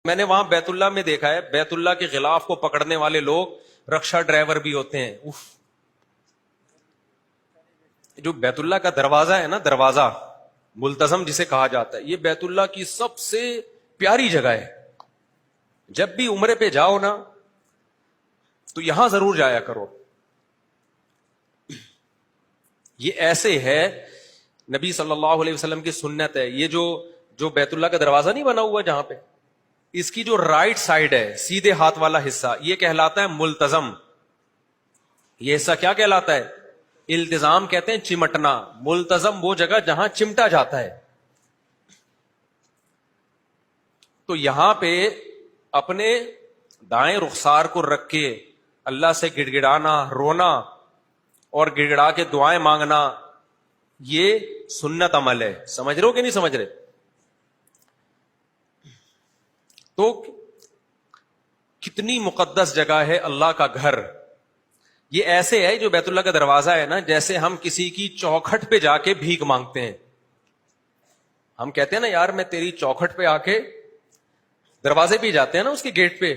میں نے وہاں بیت اللہ میں دیکھا ہے، بیت اللہ کے غلاف کو پکڑنے والے لوگ رکشا ڈرائیور بھی ہوتے ہیں. اف، جو بیت اللہ کا دروازہ ہے نا، دروازہ ملتزم جسے کہا جاتا ہے، یہ بیت اللہ کی سب سے پیاری جگہ ہے. جب بھی عمرے پہ جاؤ نا تو یہاں ضرور جایا کرو. یہ ایسے ہے، نبی صلی اللہ علیہ وسلم کی سنت ہے. یہ جو بیت اللہ کا دروازہ نہیں بنا ہوا جہاں پہ، اس کی جو رائٹ سائڈ ہے، سیدھے ہاتھ والا حصہ، یہ کہلاتا ہے ملتزم. یہ حصہ کیا کہلاتا ہے؟ التزام کہتے ہیں چمٹنا. ملتزم وہ جگہ جہاں چمٹا جاتا ہے. تو یہاں پہ اپنے دائیں رخسار کو رکھ کے اللہ سے گڑ گڑانا، رونا اور گڑ گڑا کے دعائیں مانگنا، یہ سنت عمل ہے. سمجھ رہے ہو کہ نہیں سمجھ رہے؟ تو کتنی مقدس جگہ ہے اللہ کا گھر. یہ ایسے ہے، جو بیت اللہ کا دروازہ ہے نا، جیسے ہم کسی کی چوکھٹ پہ جا کے بھیک مانگتے ہیں. ہم کہتے ہیں نا، یار میں تیری چوکھٹ پہ آ کے، دروازے پہ جاتے ہیں نا اس کے گیٹ پہ.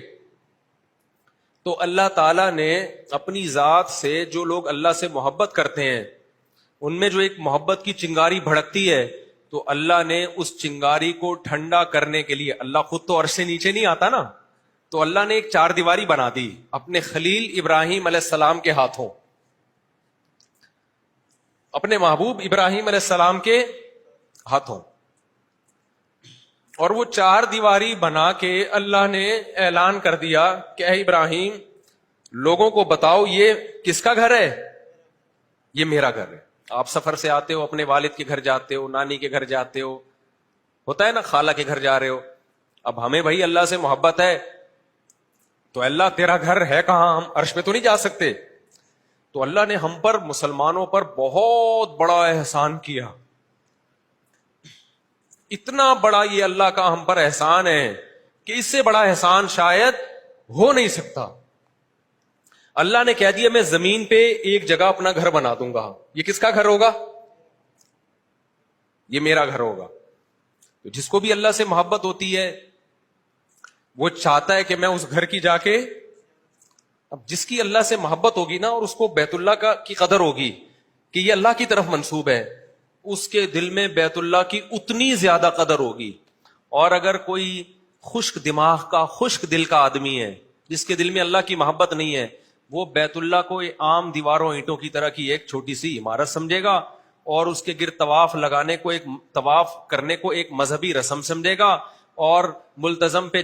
تو اللہ تعالیٰ نے اپنی ذات سے، جو لوگ اللہ سے محبت کرتے ہیں ان میں جو ایک محبت کی چنگاری بھڑکتی ہے، تو اللہ نے اس چنگاری کو ٹھنڈا کرنے کے لیے، اللہ خود تو عرش سے نیچے نہیں آتا نا، تو اللہ نے ایک چار دیواری بنا دی اپنے خلیل ابراہیم علیہ السلام کے ہاتھوں، اپنے محبوب ابراہیم علیہ السلام کے ہاتھوں. اور وہ چار دیواری بنا کے اللہ نے اعلان کر دیا کہ اے ابراہیم، لوگوں کو بتاؤ یہ کس کا گھر ہے؟ یہ میرا گھر ہے. آپ سفر سے آتے ہو، اپنے والد کے گھر جاتے ہو، نانی کے گھر جاتے ہو، ہوتا ہے نا، خالہ کے گھر جا رہے ہو. اب ہمیں بھائی اللہ سے محبت ہے، تو اللہ تیرا گھر ہے کہاں؟ ہم عرش پہ تو نہیں جا سکتے. تو اللہ نے ہم پر، مسلمانوں پر بہت بڑا احسان کیا. اتنا بڑا یہ اللہ کا ہم پر احسان ہے کہ اس سے بڑا احسان شاید ہو نہیں سکتا. اللہ نے کہہ دیا میں زمین پہ ایک جگہ اپنا گھر بنا دوں گا. یہ کس کا گھر ہوگا؟ یہ میرا گھر ہوگا. تو جس کو بھی اللہ سے محبت ہوتی ہے وہ چاہتا ہے کہ میں اس گھر کی جا کے، اب جس کی اللہ سے محبت ہوگی نا، اور اس کو بیت اللہ کی قدر ہوگی کہ یہ اللہ کی طرف منسوب ہے، اس کے دل میں بیت اللہ کی اتنی زیادہ قدر ہوگی. اور اگر کوئی خشک دماغ کا، خشک دل کا آدمی ہے، جس کے دل میں اللہ کی محبت نہیں ہے، وہ بیت اللہ کو عام دیواروں اینٹوں کی طرح کی ایک چھوٹی سی عمارت سمجھے گا، اور اس کے گرد طواف لگانے کو، ایک طواف کرنے کو ایک مذہبی رسم سمجھے گا، اور ملتزم پہ